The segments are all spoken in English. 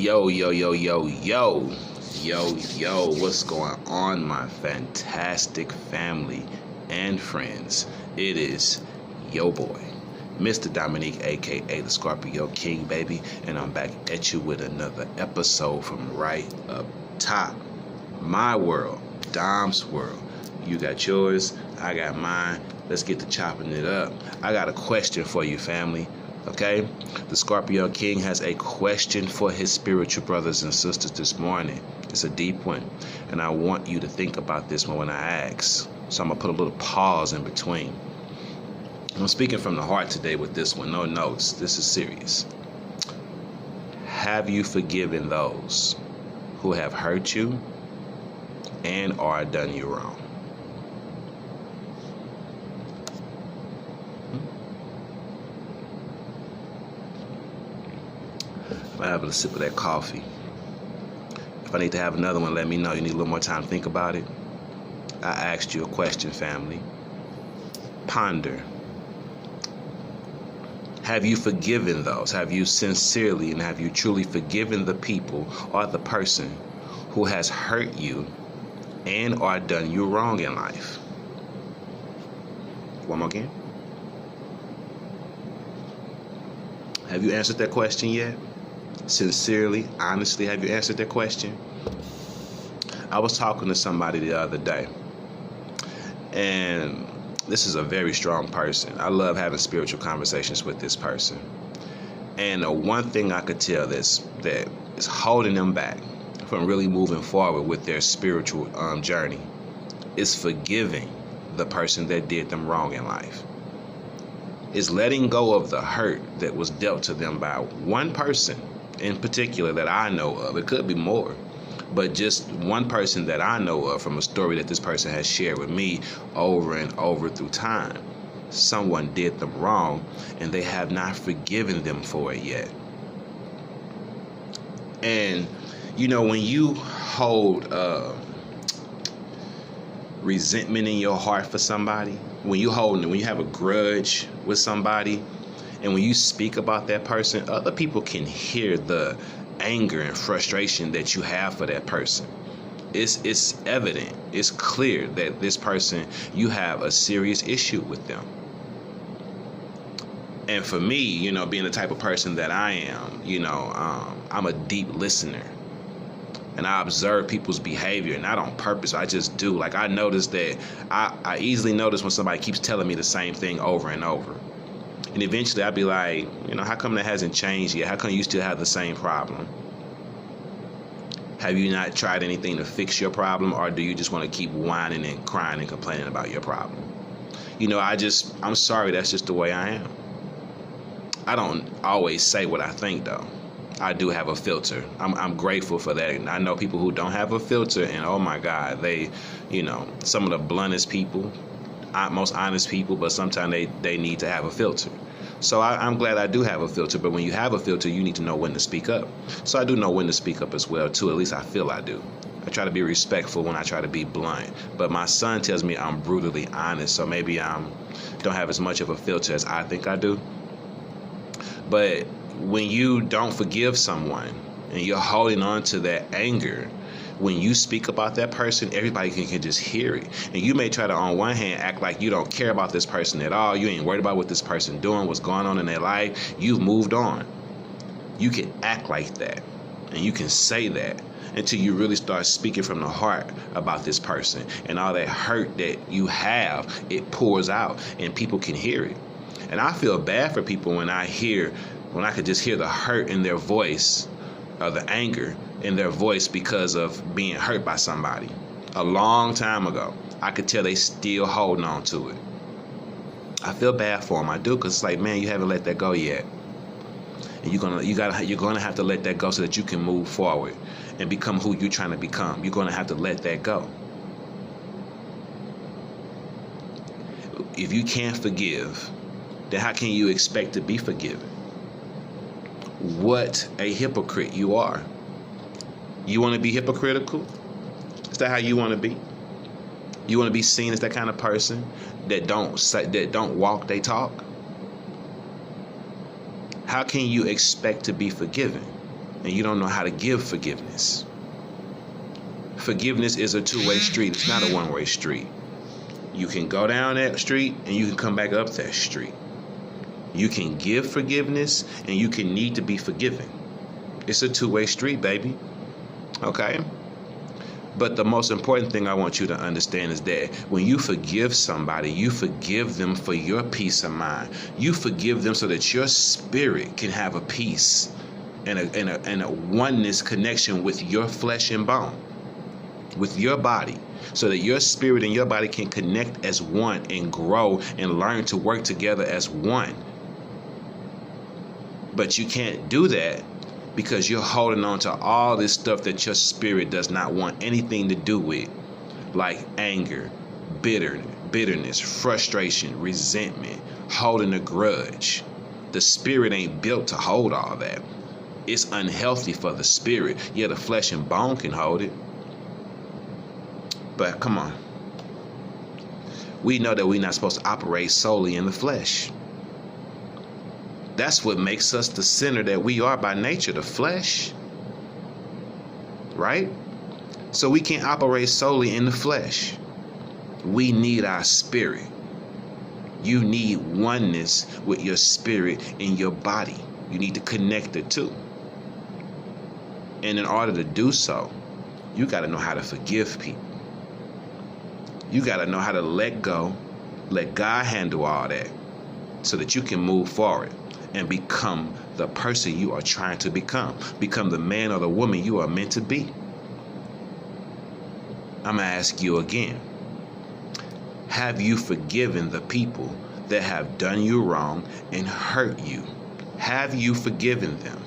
Yo, yo, yo, yo, yo, yo, what's going on, my fantastic family and friends? It is yo boy, Mr. Dominique, aka the Scorpio King, baby, and I'm back at you with another episode from right up top. My world, Dom's world. You got yours, I got mine. Let's get to chopping it up. I got a question for you, family. Okay, the Scorpio King has a question for his spiritual brothers and sisters this morning. It's a deep one, and I want you to think about this one when I ask. So I'm gonna put a little pause in between. I'm speaking from the heart today with this one. No notes. This is serious. Have you forgiven those who have hurt you and or done you wrong? I have a sip of that coffee. If I need to have another one, let me know. You need a little more time to think about it. I asked you a question, family. Ponder. Have you forgiven those? Have you sincerely and have you truly forgiven the people or the person who has hurt you and or done you wrong in life? One more again. Have you answered that question yet? Sincerely, honestly, have you answered that question? I was talking to somebody the other day, and this is a very strong person. I love having spiritual conversations with this person. And the one thing I could tell that is holding them back from really moving forward with their spiritual journey is forgiving the person that did them wrong in life. Is letting go of the hurt that was dealt to them by one person in particular that I know of. It could be more, but just one person that I know of from a story that this person has shared with me over and over through time. Someone did them wrong and they have not forgiven them for it yet. And you know, when you hold resentment in your heart for somebody, when you have a grudge with somebody, and when you speak about that person, other people can hear the anger and frustration that you have for that person. It's evident, it's clear that this person, you have a serious issue with them. And for me, you know, being the type of person that I am, you know, I'm a deep listener. And I observe people's behavior, not on purpose. I just do. Like, I notice that I easily notice when somebody keeps telling me the same thing over and over. And eventually I'd be like, you know, how come that hasn't changed yet? How come you still have the same problem? Have you not tried anything to fix your problem, or do you just want to keep whining and crying and complaining about your problem? You know, I'm sorry, that's just the way I am. I don't always say what I think, though. I do have a filter. I'm grateful for that. And I know people who don't have a filter, and oh my God, they, you know, some of the bluntest people, most honest people, but sometimes they need to have a filter. So I'm glad I do have a filter, but when you have a filter, you need to know when to speak up. So I do know when to speak up as well, too. At least I feel I do. I try to be respectful when I try to be blunt. But my son tells me I'm brutally honest, so maybe I don't have as much of a filter as I think I do. But when you don't forgive someone and you're holding on to that anger, when you speak about that person, everybody can just hear it. And you may try to, on one hand, act like you don't care about this person at all. You ain't worried about what this person doing, what's going on in their life. You've moved on. You can act like that, and you can say that until you really start speaking from the heart about this person. And all that hurt that you have, it pours out, and people can hear it. And I feel bad for people when I could just hear the hurt in their voice, or the anger in their voice because of being hurt by somebody a long time ago. I could tell they still holding on to it. I feel bad for them. I do, because it's like, man, you haven't let that go yet. And you're gonna have to let that go so that you can move forward and become who you're trying to become. You're gonna have to let that go. If you can't forgive, then how can you expect to be forgiven? What a hypocrite you are. You want to be hypocritical? Is that how you want to be? You want to be seen as that kind of person that don't walk, they talk? How can you expect to be forgiven and you don't know how to give forgiveness. Forgiveness is a two-way street. It's not a one-way street. You can go down that street and you can come back up that street. You can give forgiveness and you can need to be forgiven. It's a two-way street, baby. Okay? But the most important thing I want you to understand is that when you forgive somebody, you forgive them for your peace of mind. You forgive them so that your spirit can have a peace and a oneness connection with your flesh and bone, with your body, so that your spirit and your body can connect as one and grow and learn to work together as one. But you can't do that because you're holding on to all this stuff that your spirit does not want anything to do with, like anger, bitterness, frustration, resentment, holding a grudge. The spirit ain't built to hold all that. It's unhealthy for the spirit. Yeah, the flesh and bone can hold it. But come on. We know that we're not supposed to operate solely in the flesh. That's what makes us the sinner that we are by nature, the flesh. Right? So we can't operate solely in the flesh. We need our spirit. You need oneness with your spirit and your body. You need to connect the two. And in order to do so, you got to know how to forgive people. You got to know how to let go, let God handle all that, so that you can move forward and become the person you are trying to become the man or the woman you are meant to be. I'm going to ask you again. Have you forgiven the people that have done you wrong and hurt you? Have you forgiven them?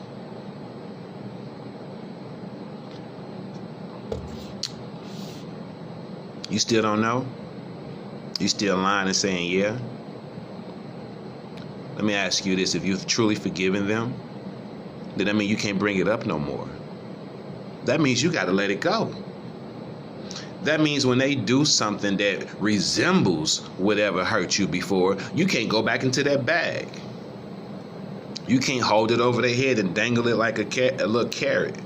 You still don't know? You still lying and saying yeah? Let me ask you this. If you've truly forgiven them, then that means you can't bring it up no more. That means you got to let it go. That means when they do something that resembles whatever hurt you before, you can't go back into that bag. You can't hold it over their head and dangle it like a little carrot.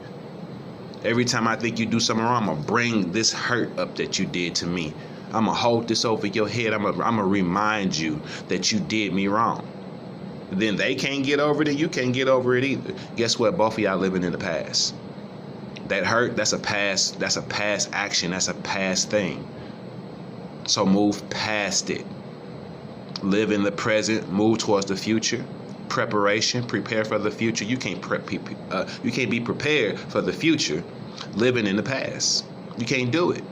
Every time I think you do something wrong, I'm going to bring this hurt up that you did to me. I'm going to hold this over your head. I'm going to remind you that you did me wrong. Then they can't get over it and you can't get over it either. Guess what? Both of y'all living in the past. That hurt, that's a past action. That's a past thing. So move past it. Live in the present, move towards the future. Preparation, prepare for the future. You can't be prepared for the future living in the past. You can't do it.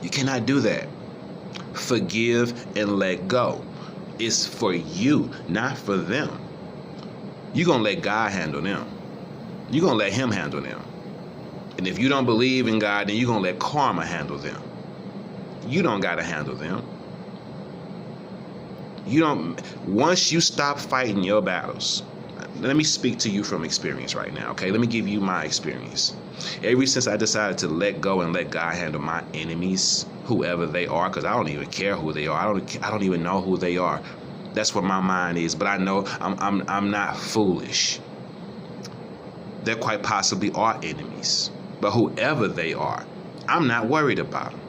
You cannot do that. Forgive and let go. It's for you, not for them. You're going to let God handle them. You're going to let him handle them. And if you don't believe in God, then you're going to let karma handle them. You don't got to handle them. Once you stop fighting your battles, let me speak to you from experience right now, okay? Let me give you my experience. Ever since I decided to let go and let God handle my enemies, whoever they are, because I don't even care who they are. I don't even know who they are. That's where my mind is. But I know I'm not foolish. There quite possibly are enemies. But whoever they are, I'm not worried about them.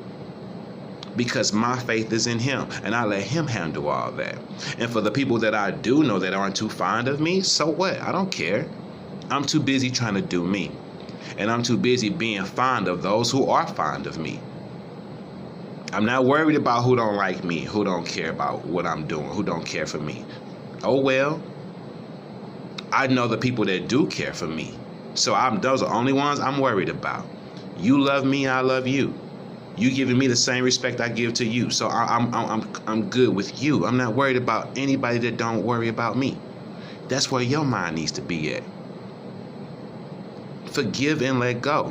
Because my faith is in him, and I let him handle all that. And for the people that I do know that aren't too fond of me, so what? I don't care. I'm too busy trying to do me. And I'm too busy being fond of those who are fond of me. I'm not worried about who don't like me, who don't care about what I'm doing, who don't care for me. Oh well, I know the people that do care for me. So those are the only ones I'm worried about. You love me, I love you. You giving me the same respect I give to you. So I'm good with you. I'm not worried about anybody that don't worry about me. That's where your mind needs to be at. Forgive and let go.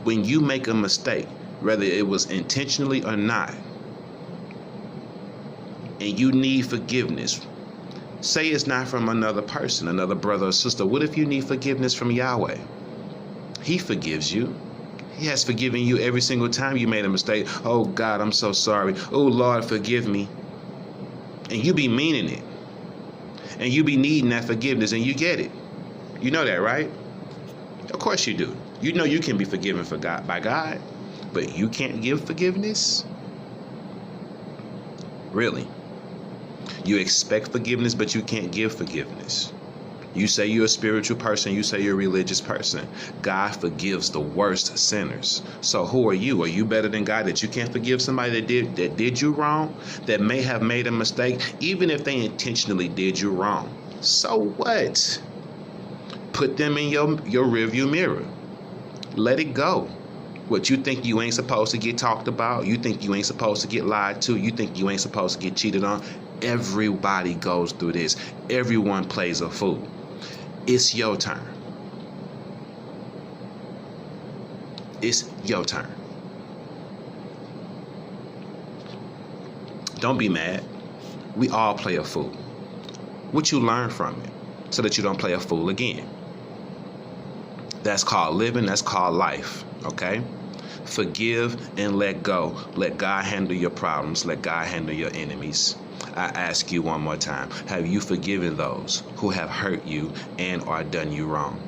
When you make a mistake, whether it was intentionally or not, and you need forgiveness, say it's not from another person, another brother or sister. What if you need forgiveness from Yahweh? He forgives you. He has forgiven you every single time you made a mistake. Oh, God, I'm so sorry. Oh, Lord, forgive me. And you be meaning it. And you be needing that forgiveness, and you get it. You know that, right? Of course you do. You know you can be forgiven by God, but you can't give forgiveness? Really? You expect forgiveness, but you can't give forgiveness. You say you're a spiritual person. You say you're a religious person. God forgives the worst sinners. So who are you? Are you better than God that you can't forgive somebody that did you wrong, that may have made a mistake, even if they intentionally did you wrong? So what? Put them in your rearview mirror. Let it go. What, you think you ain't supposed to get talked about? You think you ain't supposed to get lied to? You think you ain't supposed to get cheated on? Everybody goes through this. Everyone plays a fool. It's your turn. It's your turn. Don't be mad. We all play a fool. What you learn from it so that you don't play a fool again. That's called living. That's called life. Okay? Forgive and let go. Let God handle your problems. Let God handle your enemies. I ask you one more time. Have you forgiven those who have hurt you and or done you wrong?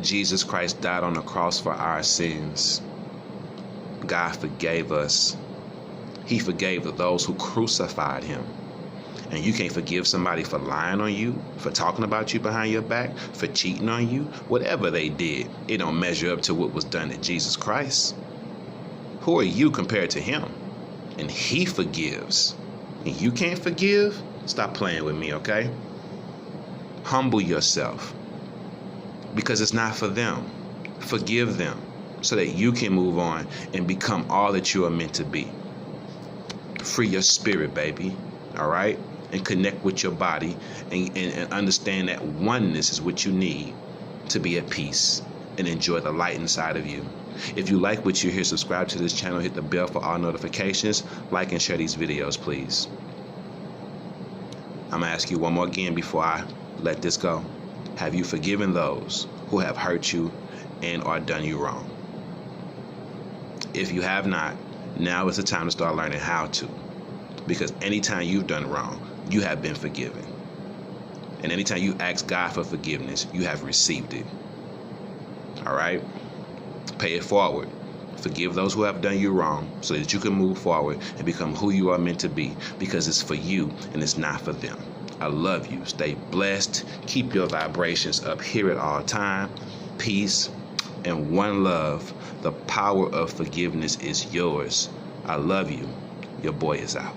Jesus Christ died on the cross for our sins. God forgave us. He forgave those who crucified him. And you can't forgive somebody for lying on you, for talking about you behind your back, for cheating on you. Whatever they did, it don't measure up to what was done to Jesus Christ. Who are you compared to him? And he forgives. And you can't forgive? Stop playing with me, okay? Humble yourself. Because it's not for them. Forgive them so that you can move on and become all that you are meant to be. Free your spirit, baby. All right? And connect with your body and understand that oneness is what you need to be at peace and enjoy the light inside of you. If you like what you hear, subscribe to this channel, hit the bell for all notifications, like and share these videos, please. I'm going to ask you one more again before I let this go. Have you forgiven those who have hurt you and or done you wrong? If you have not, now is the time to start learning how to. Because anytime you've done wrong, you have been forgiven. And anytime you ask God for forgiveness, you have received it. All right? Pay it forward. Forgive those who have done you wrong so that you can move forward and become who you are meant to be, because it's for you and it's not for them. I love you. Stay blessed. Keep your vibrations up here at all time. Peace and one love. The power of forgiveness is yours. I love you. Your boy is out.